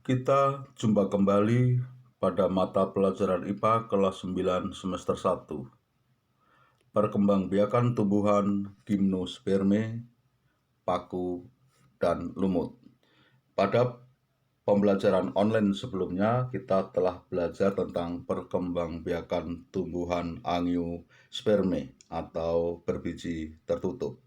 Kita jumpa kembali pada mata pelajaran IPA kelas 9 semester 1. Perkembangbiakan tumbuhan gimnosperme, paku, dan lumut. Pada pembelajaran online sebelumnya, kita telah belajar tentang perkembangbiakan tumbuhan angiosperme atau berbiji tertutup.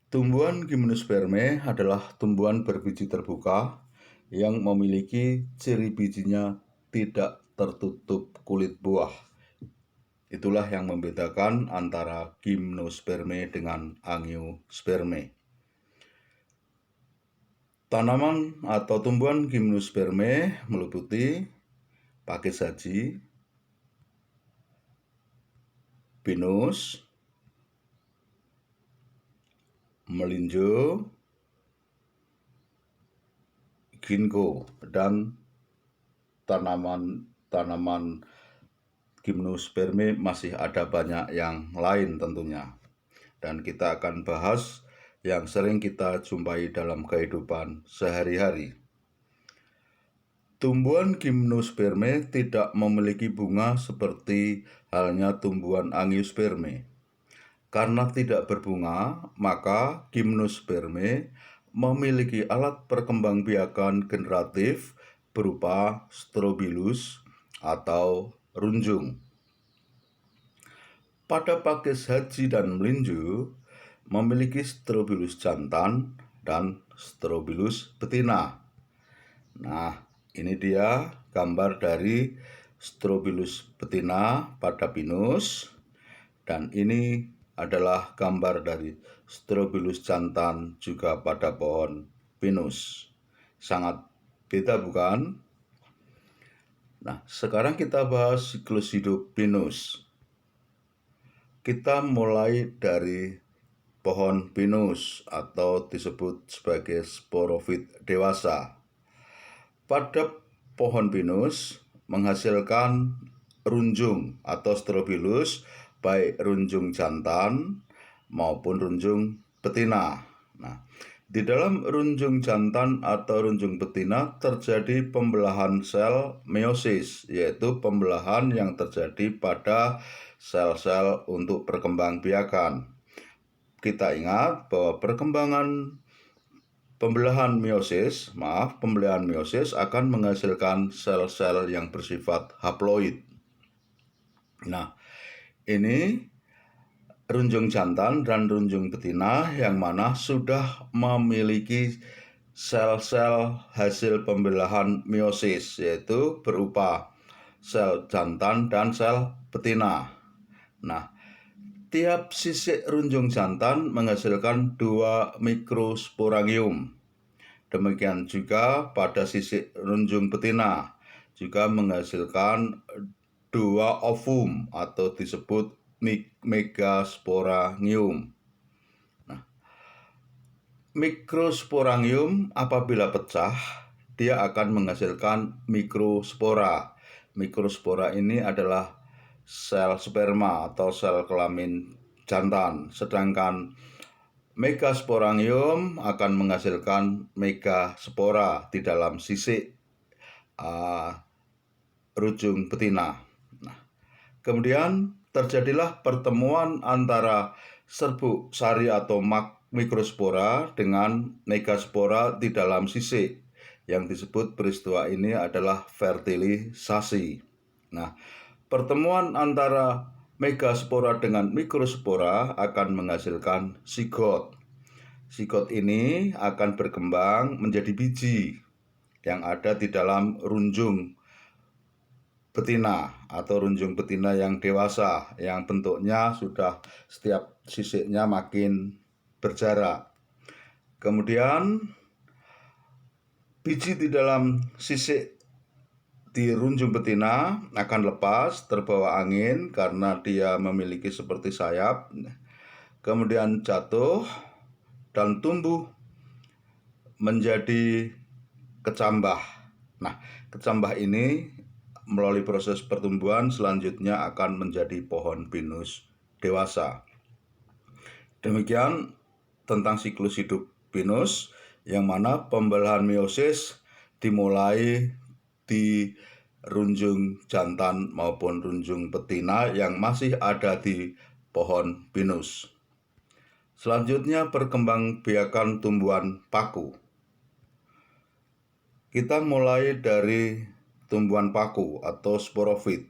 Tumbuhan gimnosperme adalah tumbuhan berbiji terbuka yang memiliki ciri bijinya tidak tertutup kulit buah. Itulah yang membedakan antara gimnosperme dengan angiosperme. Tanaman atau tumbuhan gimnosperme meliputi pakis saji, pinus, melinjo, ginkgo, dan tanaman gimnosperme masih ada banyak yang lain tentunya. Dan kita akan bahas yang sering kita jumpai dalam kehidupan sehari-hari. Tumbuhan gimnosperme tidak memiliki bunga seperti halnya tumbuhan angiosperme. Karena tidak berbunga, maka gimnosperme memiliki alat perkembangbiakan generatif berupa strobilus atau runjung. Pada pakis haji dan melinjo memiliki strobilus jantan dan strobilus betina. Nah, ini dia gambar dari strobilus betina pada pinus, dan ini adalah gambar dari strobilus jantan juga pada pohon pinus. Sangat beda, bukan? Nah, sekarang kita bahas siklus hidup pinus. Kita mulai dari pohon pinus atau disebut sebagai sporofit dewasa. Pada pohon pinus menghasilkan runjung atau strobilus, baik runjung jantan maupun runjung betina. Nah, di dalam runjung jantan atau runjung betina terjadi pembelahan sel meiosis, yaitu pembelahan yang terjadi pada sel-sel untuk perkembangbiakan. Kita ingat bahwa pembelahan meiosis akan menghasilkan sel-sel yang bersifat haploid. Nah, ini runjung jantan dan runjung betina yang mana sudah memiliki sel-sel hasil pembelahan meiosis, yaitu berupa sel jantan dan sel betina. Nah, tiap sisik runjung jantan menghasilkan 2 mikrosporangium. Demikian juga pada sisik runjung betina juga menghasilkan 2 ovum atau disebut megasporangium. Nah, mikrosporangium apabila pecah, dia akan menghasilkan mikrospora. Mikrospora ini adalah sel sperma atau sel kelamin jantan, sedangkan megasporangium akan menghasilkan megaspora di dalam sisik runjung betina. Nah, kemudian terjadilah pertemuan antara serbuk sari atau mikrospora dengan megaspora di dalam sisik. Yang disebut peristiwa ini adalah fertilisasi. Nah, pertemuan antara megaspora dengan mikrospora akan menghasilkan zigot. Zigot ini akan berkembang menjadi biji yang ada di dalam runjung betina atau runjung betina yang dewasa, yang bentuknya sudah setiap sisiknya makin berjarak. Kemudian biji di dalam sisik di runjung betina akan lepas terbawa angin karena dia memiliki seperti sayap, kemudian jatuh dan tumbuh menjadi kecambah. Nah, kecambah ini melalui proses pertumbuhan selanjutnya akan menjadi pohon pinus dewasa. Demikian tentang siklus hidup pinus yang mana pembelahan meiosis dimulai di runjung jantan maupun runjung betina yang masih ada di pohon pinus. Selanjutnya perkembangbiakan tumbuhan paku. Kita mulai dari tumbuhan paku atau sporofit,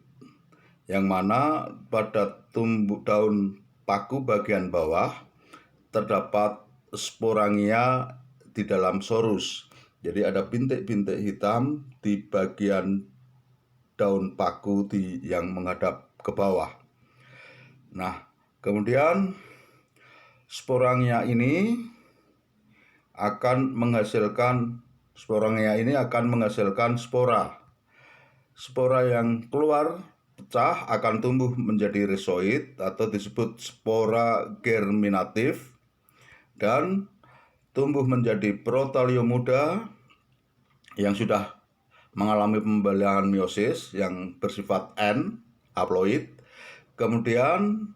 yang mana pada daun paku bagian bawah terdapat sporangia di dalam sorus. Jadi ada bintik-bintik hitam di bagian daun paku yang menghadap ke bawah. Nah, kemudian sporangia ini akan menghasilkan spora. Spora yang keluar pecah akan tumbuh menjadi rizoid atau disebut spora germinatif dan tumbuh menjadi protalium muda yang sudah mengalami pembelahan meiosis yang bersifat N, haploid. Kemudian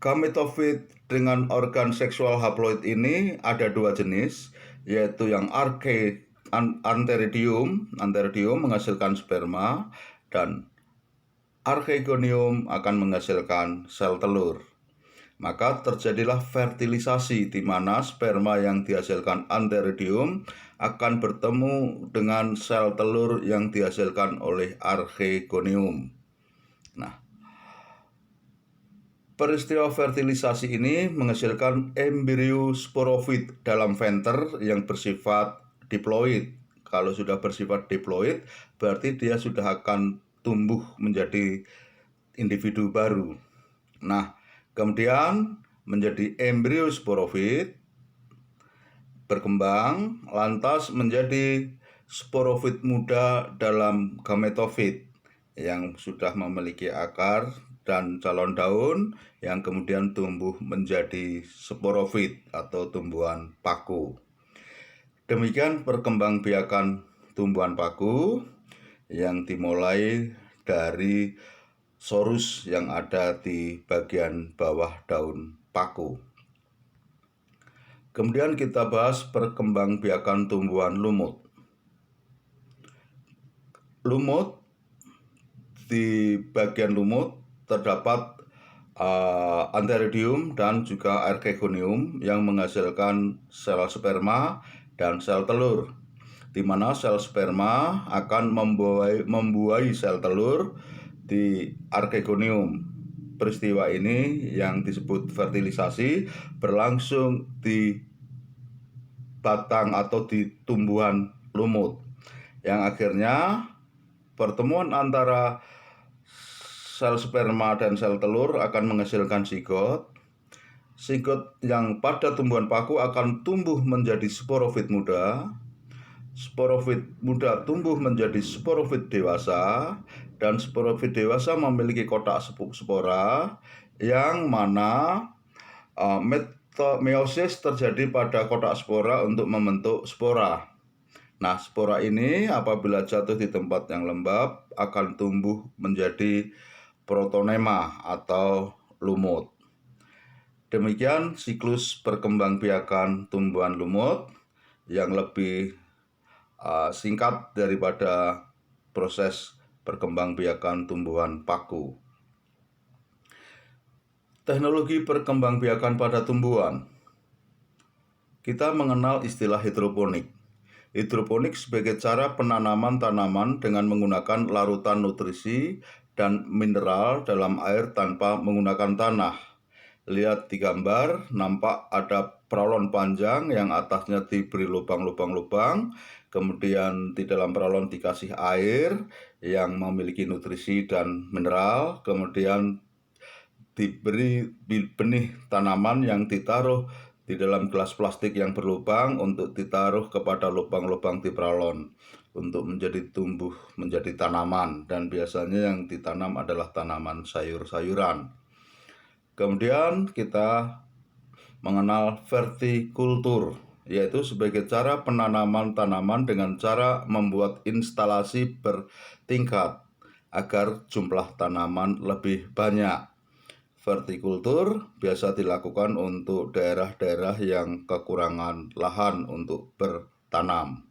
gametofit dengan organ seksual haploid ini ada dua jenis, yaitu yang antheridium menghasilkan sperma dan archegonium akan menghasilkan sel telur. Maka terjadilah fertilisasi di mana sperma yang dihasilkan antheridium akan bertemu dengan sel telur yang dihasilkan oleh archegonium. Nah, peristiwa fertilisasi ini menghasilkan embrio sporofit dalam venter yang bersifat diploid. Kalau sudah bersifat diploid, berarti dia sudah akan tumbuh menjadi individu baru. Nah, kemudian menjadi embrio sporofit, berkembang, lantas menjadi sporofit muda dalam gametofit yang sudah memiliki akar dan calon daun yang kemudian tumbuh menjadi sporofit atau tumbuhan paku. Demikian perkembangbiakan tumbuhan paku yang dimulai dari sorus yang ada di bagian bawah daun paku. Kemudian kita bahas perkembangbiakan tumbuhan lumut. Lumut, di bagian lumut terdapat antheridium dan juga archegonium yang menghasilkan sel sperma dan sel telur, di mana sel sperma akan membuahi sel telur di archegonium. Peristiwa ini yang disebut fertilisasi berlangsung di batang atau di tumbuhan lumut, yang akhirnya pertemuan antara sel sperma dan sel telur akan menghasilkan zigot. Zigot yang pada tumbuhan paku akan tumbuh menjadi sporofit muda. Sporofit muda tumbuh menjadi sporofit dewasa, dan sporofit dewasa memiliki kotak spora yang mana meiosis terjadi pada kotak spora untuk membentuk spora. Nah, spora ini apabila jatuh di tempat yang lembab akan tumbuh menjadi protonema atau lumut. Demikian siklus perkembangbiakan tumbuhan lumut yang lebih singkat daripada proses perkembangbiakan tumbuhan paku. Teknologi perkembangbiakan pada tumbuhan. Kita mengenal istilah hidroponik. Hidroponik sebagai cara penanaman tanaman dengan menggunakan larutan nutrisi dan mineral dalam air tanpa menggunakan tanah. Lihat di gambar, nampak ada peralon panjang yang atasnya diberi lubang-lubang, kemudian di dalam peralon dikasih air yang memiliki nutrisi dan mineral, kemudian diberi benih tanaman yang ditaruh di dalam gelas plastik yang berlubang untuk ditaruh kepada lubang-lubang di peralon untuk tumbuh menjadi tanaman, dan biasanya yang ditanam adalah tanaman sayur-sayuran. Kemudian kita mengenal vertikultur, yaitu sebagai cara penanaman tanaman dengan cara membuat instalasi bertingkat agar jumlah tanaman lebih banyak. Vertikultur biasa dilakukan untuk daerah-daerah yang kekurangan lahan untuk bertanam.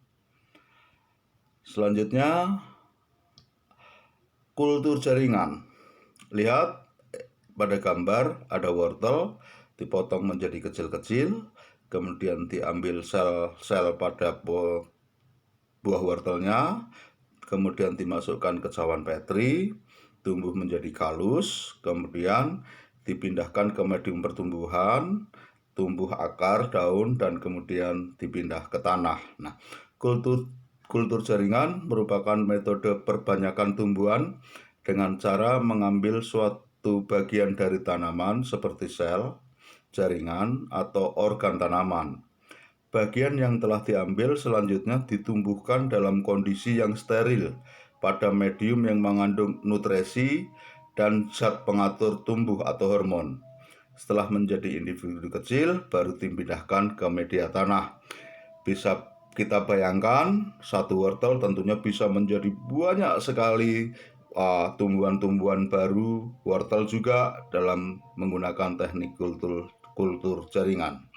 Selanjutnya, kultur jaringan. Lihat pada gambar ada wortel dipotong menjadi kecil-kecil, kemudian diambil sel-sel pada buah wortelnya, kemudian dimasukkan ke cawan petri, tumbuh menjadi kalus, kemudian dipindahkan ke medium pertumbuhan, tumbuh akar, daun, dan kemudian dipindah ke tanah. Nah, kultur jaringan merupakan metode perbanyakan tumbuhan dengan cara mengambil suatu bagian dari tanaman seperti sel, jaringan, atau organ tanaman. Bagian yang telah diambil selanjutnya ditumbuhkan dalam kondisi yang steril pada medium yang mengandung nutrisi dan zat pengatur tumbuh atau hormon. Setelah menjadi individu kecil, baru dipindahkan ke media tanah. Bisa kita bayangkan, satu wortel tentunya bisa menjadi banyak sekali tumbuhan-tumbuhan baru wortel juga dalam menggunakan teknik kultur jaringan.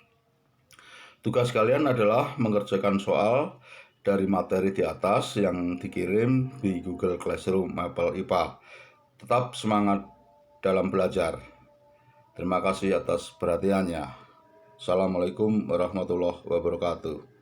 Tugas kalian adalah mengerjakan soal dari materi di atas yang dikirim di Google Classroom Apple IPA. Tetap semangat dalam belajar. Terima kasih atas perhatiannya. Assalamualaikum warahmatullahi wabarakatuh.